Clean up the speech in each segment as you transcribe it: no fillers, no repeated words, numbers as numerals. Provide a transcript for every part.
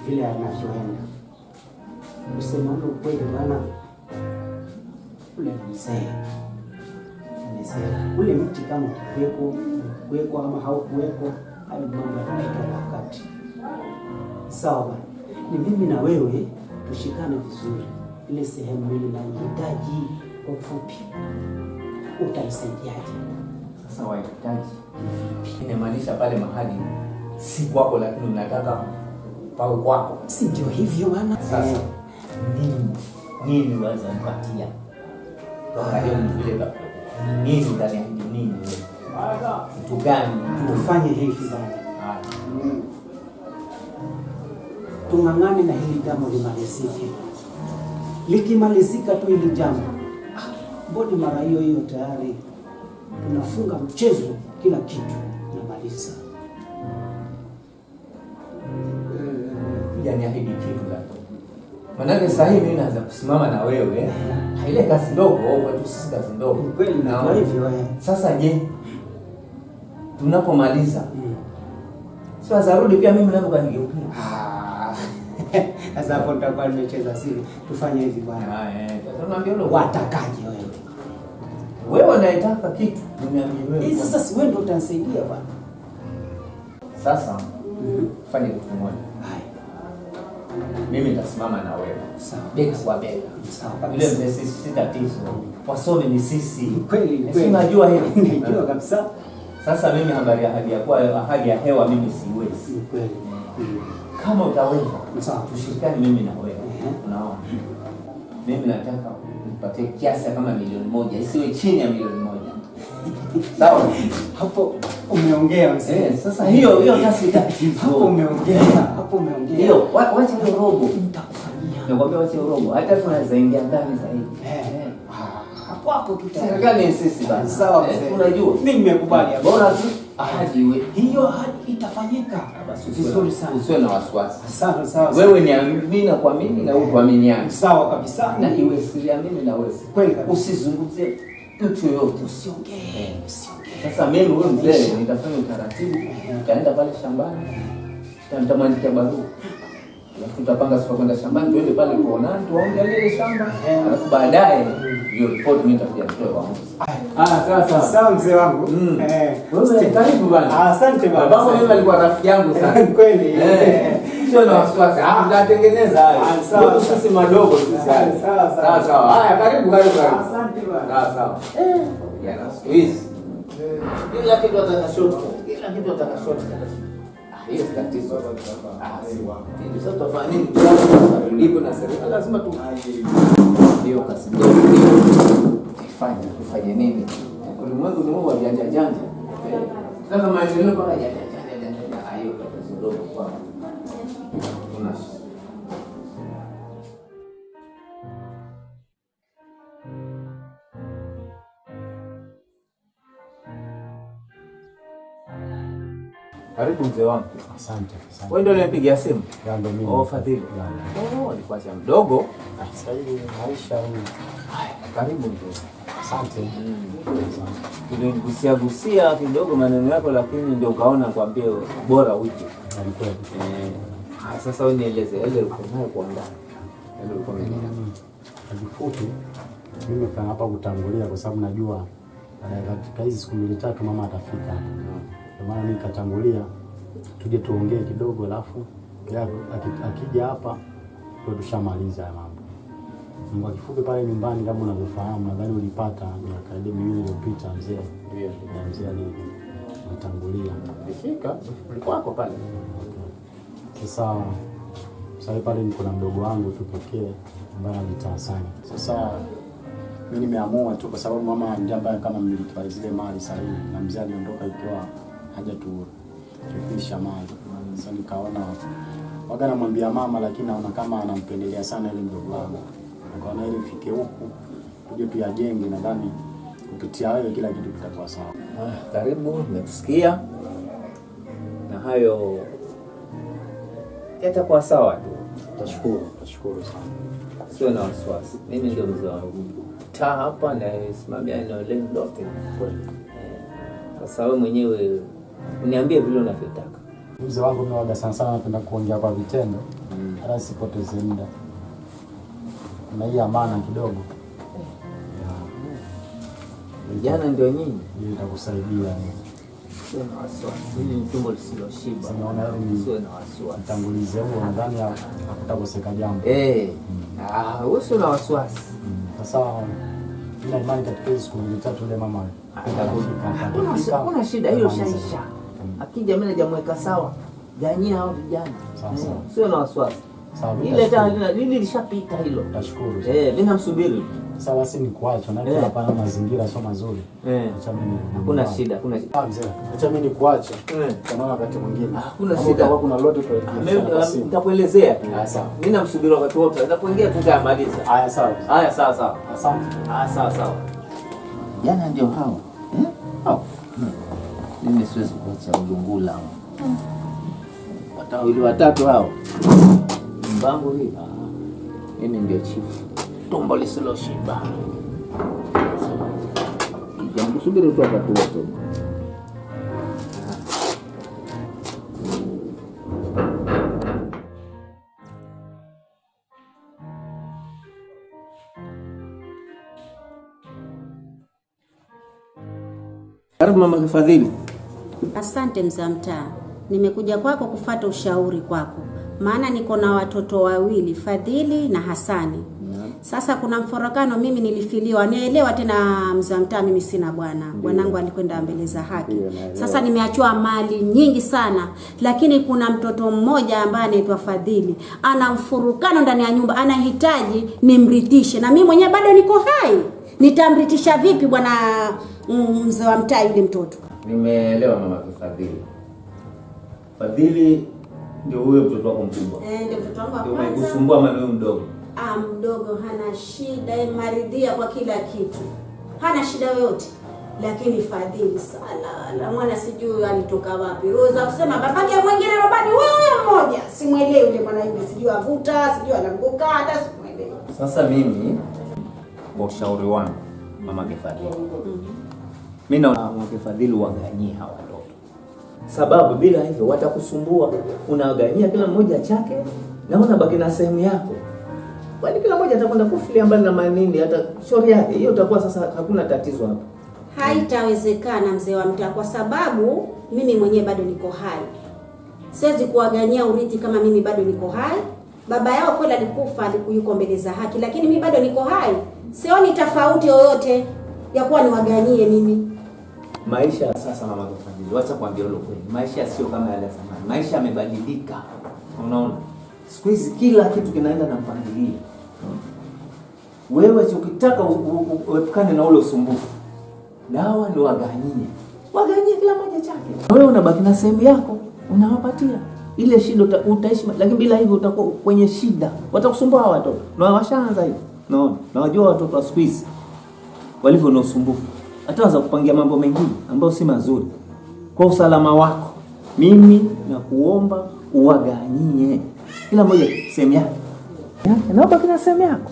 vile anavyoenda. Kusema ukweli bwana, ule mzee ule mti kama kuweko ama haukuweko, hayo mambo yanapita na wakati. Sawa bwana, ni mimi na wewe tushikane vizuri. Ile sehemu ile nahitaji kwa ufupi, utaisaidiaje? Sasa wahitaji inamaanisha pale mahali si kwako, lakini unataka pawe kwako, si ndio hivyo bwana? Sasa nini waza nipatia angalia vile baba, nini ndani ya nini kitu gani tufanye hivi bwana? Tung'ang'ane na hili jambo limalizike. Likimalizika tu hili jambo, mbona mara hiyo tayari tunafunga mchezo, kila kitu namaliza. Yani ahidi kitu gani? Manake sasa hivi mimi naanza kusimama na wewe, ile kazi ndogo watu sisi kazi ndogo. Kweli na kwa hivyo wewe. Sasa je, tunapomaliza sio azarudi pia mimi napo kanigeukia. Sasa hapo nitakuwa nimecheza siri. Tufanye hivi bwana. Sasa unaambia wewe watakaje wewe? Wewe unataka kitu, niambie wewe. Sasa si wewe ndio utanisaidia bwana. Sasa fanye kitu kimoja. Mimi nitasimama na wewe. Sawa. Bega kwa bega. Sawa. Ile mzee sisi si tatizo. Wasome ni sisi. Kweli. Sisi najua hili. Najua kabisa. Sasa mimi habari ya hali ya hewa mimi siwezi. Kweli. Kama utaweza, sawa, tushirikane mimi na wewe. Unaona? Mimi nataka nipatie kiasi kama 1,000,000, isiwe chini ya 1,000,000. Sawa? Hapo umeongea mzee. Sasa hiyo kasi tatizo. Hapo umeongea. Hiyo wacha hiyo robo. Nitakufanyia. Nakwambia wacha hiyo robo. Hata tunaweza ingia ndani zaidi. Hapo tutaangalia sisi bana. Sawa mzee. Unajua? Mimi nimekubali. Bora tu ahadi iwe. Hiyo ahadi itafanyika. Basi vizuri sana. Usiwe na wasiwasi. Sawa. Wewe niamini na kuamini na utuaminiane. Sawa kabisa. Na iwe siri ya mimi na wewe. Kweli kabisa. Usizungumzie mtu yote. Usiongee. Sasa mimi wewe mzee nitafanya utaratibu. Nitaenda pale shambani. Nitamwandikia barua. Alafu tutapanga siku kwenda shambani, tuende pale kuonana, tuangalie ile shamba. Alafu baadaye hiyo report mimi nitakuja kutoa kwangu. Sawa mzee wangu. Wewe karibu bwana. Asante baba. Baba mimi alikuwa rafiki yangu sana. Kweli. Sio na wasiwasi. Tutatengeneza hayo. Sawa. Sisi madogo sisi hayo. Sawa. Haya karibu. Asante bwana. Sawa. Yana squeeze. Kila kitu atakashota. Hiyo tatizo. Sasa tutafanya nini? Tulipo na serikali lazima tu hiyo kasi ndio tufanye nini? Ulimwengu ni wa janja. Sasa maendeleo kwa janja. Hiyo tatizo ndogo kwa Karibu mzee wangu. Asante. Wewe ndio unipigia simu? Ndio mimi. Fadhili. Alikuwa si mdogo. Sasa hivi maisha huu. Karibu mzee. Asante. Gusia kidogo maneno yako, lakini ndio ukaona kwambie bora uje. Kweli. Sasa wewe nieleze ile uko nayo kwa ndani. Ile uko nayo. Kifupi mimi kana hapa kutangulia kwa sababu najua katika hizi siku 2-3 mama atafika. Kwa maana mimi katangulia tuje tuongee kidogo, alafu akija hapa ndio tushamaliza mambo. Kwa kifupi pale nyumbani kama unavyofahamu, nadhani ulipata miaka 2 iliyopita mzee. Ndio mzee alitangulia. Nifika ulikuwako pale. Sasa pale niko na mdogo wangu tu pekee ambaye anajitaa sana. Sasa mimi nimeamua tu kwa sababu mama ndiye ambaye kama mmiliki wa zile mali sahihi, na mzee aliondoka ikiwa hajatufikisha mali. Sasa nikaona waga namwambia mama, lakini naona kama anampendelea sana ile mdogo wangu. Nikaona ile ifike huku tuje tuyajenge, nadhani kupitia wewe kila kitu kitakuwa sawa. Karibu, nimekusikia. Na hayo yatakuwa sawa tu. Tashukuru sana. Sio na wasiwasi. Mimi ndio mzee wangu. Taa hapa na simamia eneo lenu lote. Kweli. Sasa wewe mwenyewe uniambie vile unavyotaka. Mzee wangu mimi waga sana napenda kuongea kwa vitendo. Hata sipoteze muda. Na hii amana kidogo. Vijana ndio nyinyi. Ili itakusaidia. Sio na wasiwasi. Hili ni tumbo lisiloshiba. Sinaona hili sio na wasiwasi. Tangulize huo ndani hakutakosekana jambo. Wewe sio na wasiwasi. Sasa ina imani katika hizo siku 3 ile mama atafika. Kuna shida hiyo shaisha. Akija mimi najamweka sawa. Ganyia hao vijana. Sio na wasiwasi. Ile tena lili lishapita hilo. Nashukuru. Mimi namsubiri. Sasa basi ni kuacha na hapa na mazingira sio mazuri. Acha mimi. Hakuna shida, hakuna shida. Mzee, acha mimi nikuache. Kwa wakati mwingine. Hakuna shida. Kuna lote kwa nitakuelezea. Sawa. Mimi namsubiri wakati wote. Nitakuingia tutamaliza. Haya sawa. Haya sawa sawa. Asante. Sawa. Jana ndio hao. Mimi siwezi kuacha ulungula. Watu 3 hao. Mbango hii. Mimi ndio chifu. Tumbo lisiloshiba. Jambo subiri tu wakati wote. Karibu mama Fadhili. Asante mzee mtaa. Nimekuja kwako kufuata ushauri kwako. Maana niko na watoto wawili, Fadhili na Hasani. Sasa kuna mfarakano, mimi nilifiliwa. Nielewa tena mzee mtaa, mimi sina bwana. Bwanangu alikwenda mbele za haki. Sasa nimeachwa mali nyingi sana, lakini kuna mtoto mmoja ambaye anaitwa Fadhili. Ana mfurukano ndani ya nyumba, anahitaji nimritishe. Na mimi mwenyewe bado niko hai. Nitamritisha vipi bwana mzee wa mtaa yule mtoto? Nimeelewa mama Fadhili. Fadhili ndio huyo mtoto wako mkubwa. Ndio mtoto wangu wa kwanza. Ndio umekusumbua maneno mdogo. Mdogo hana shida, maridhia kwa kila kitu. Hana shida yoyote. Lakini Fadhili sala mwana sijui alitoka wapi. Unaweza kusema babake mwingine robani wewe mmoja. Simuelewi yule mwana yule, sijui avuta, sijui ananguka, hata simuelewi. Sasa mimi kwa ushauri wangu mama Fadhili. Mimi naona mama Fadhili waganyie hawa watoto. Sababu bila hivyo watakusumbua. Unawaganyia kila mmoja chake na unabaki na sehemu yako. Kwani kila mmoja atakwenda kufilia mbali na manini hata shauri yake. Hiyo itakuwa sasa hakuna tatizo hapo. Haitawezekana mzee wa mtaa, kwa sababu mimi mwenyewe bado niko hai. Siwezi kuwaganyia urithi kama mimi bado niko hai. Baba yao kweli alikufa, yuko mbele za haki, lakini mimi bado niko hai. Sioni tofauti yoyote ya kuwa niwaganyie mimi. Maisha sasa mama Fadhili, acha kuambia leo kweli. Maisha sio kama yale zamani. Maisha yamebadilika. Unaona? Siku hizi kila kitu kinaenda na mpangilio. Wewe ukitaka uepukane na ule usumbufu, dawa ni waganyie. Waganyie kila mmoja chake. Wewe unabaki na sehemu yako, unawapatia. Ile shida utaishi, lakini bila hivyo utakuwa kwenye shida. Watakusumbua watoto. Na washaanza hivyo. Unaona? Na wajua watoto wa siku hizi walivyo na usumbufu. Ataanza kupangia mambo mengine ambayo si mazuri. Kwa usalama wako, mimi nakuomba uwaganyie kila mmoja sehemu yake. Naomba kila sehemu yako.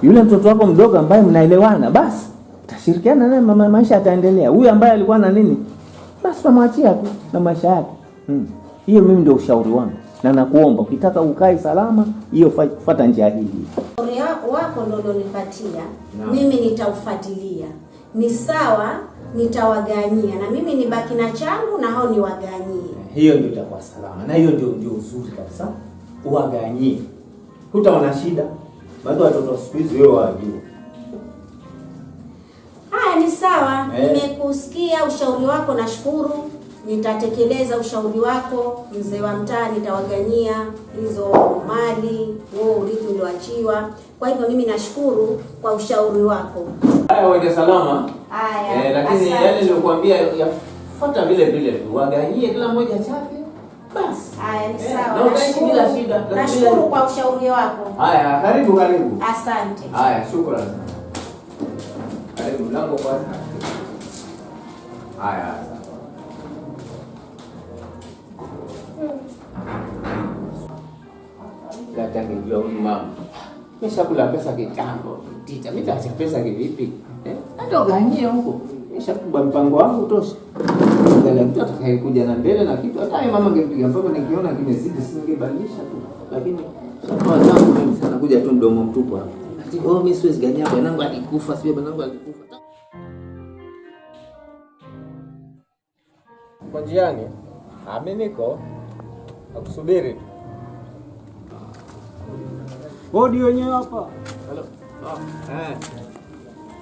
Yule mtoto wako mdogo ambaye mnaelewana, basi utashirikiana naye, maisha yataendelea. Huyu ambaye alikuwa na nini, basi tunamwachia tu na maisha yake. Hiyo mimi ndio ushauri wangu. Na nakuomba ukitaka ukae salama, hiyo fuata njia hii. Ushauri wako ndio ulionipatia. Mimi nitaufuatilia. Ni sawa, nitawaganyia na mimi nibaki na changu na hao niwaganyie. Hiyo ndio itakuwa salama. Na hiyo ndio uzuri kabisa. Uwaganyie. Hutaona shida. Bado watoto siku hizi wewe wajua. Haya ni sawa. Nimekusikia ushauri wako, nashukuru. Nitatekeleza ushauri wako mzee wa mtaa, nitawaganyia hizo mali, urithi ulioachiwa. Kwa hivyo mimi nashukuru kwa ushauri wako. Haya, uende salama. Haya. Lakini yale niliyokuambia yafuata vile vile tu. Waganyie kila mmoja chake. Basi. Haya ni sawa. Na utaishi bila shida. Nashukuru kwa ushauri wako. Haya, karibu. Asante. Haya, shukrani. Karibu mlango kwanza. Haya. Lataki jua huyu mama. Nimeshakula pesa kitambo. Tita, mimi nitaacha pesa kivipi? Hata uganyie huko. Nimeshakuba mpango wangu tosha. Ndio mtu atakayekuja na mbele na kitu hata mama angepiga mpaka nikiona kimezidi singebadilisha tu. Lakini Kwa sababu mimi sana kuja tu mdomo mtupu hapa. Ati mimi siwezi gania bwanangu alikufa, sio bwanangu alikufa. Kwa njiani? Mimi niko nakusubiri. Bodi wenyewe hapa. Hello.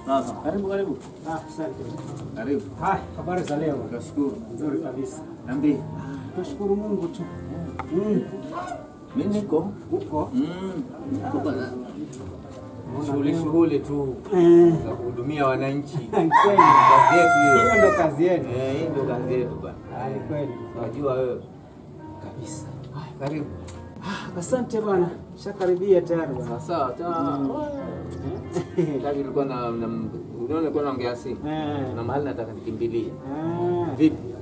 Sasa, karibu. Asante. Karibu. Habari za leo? Nashukuru. Nzuri kabisa. Niambie. Tunashukuru Mungu tu. Mimi niko Uko? Niko bana. Shughuli tu za kuhudumia wananchi. Kweli. Kazi yetu hiyo. Hiyo ndo kazi yenu. Hii ndio kazi yetu bana. Kweli. Unajua wewe Kabisa. karibu. Asante bwana. Shakaribia tayari bwana. Sawa. Kazi ilikuwa unaona nilikuwa naongea simu. Na mahali nataka nikimbilie. Vipi?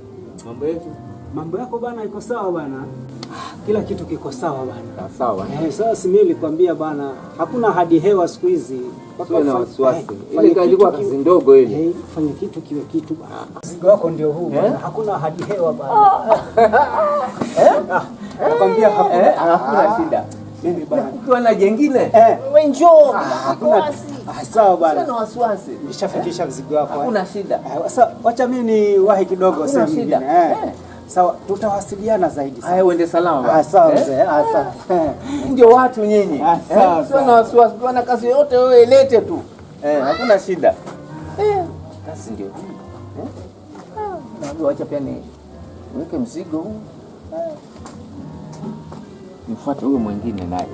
Mambo yetu? Mambo yako bwana iko sawa bwana. Kila kitu kiko sawa bwana. Sawa. Sasa mimi nilikwambia bwana, hakuna hadi hewa siku hizi. Sio na wasiwasi. Ile ilikuwa kazi ndogo ile. Fanya kitu kiwe kitu bwana. Mzigo wako ndio huu bwana. Hakuna hadi hewa bwana. Nakwambia hakuna shida. Mimi bwana. Ukiwa na jengine, Wewe njoo. Hakuna. Sawa bwana. Sio na wasiwasi. Nishafikisha mzigo wako. Hakuna shida. Sasa wacha mimi ni wahi kidogo sasa nyingine. Sawa, tutawasiliana zaidi sana. Haya, uende salama bwana. Sawa mzee. Asante. Ndio watu nyinyi. Sawa. Sio na wasiwasi. Ukiwa na kazi yote wewe ilete tu. Hakuna shida. Kazi ndio. Na wacha pia ni weke mzigo huu. Nifuate huyo mwingine naye.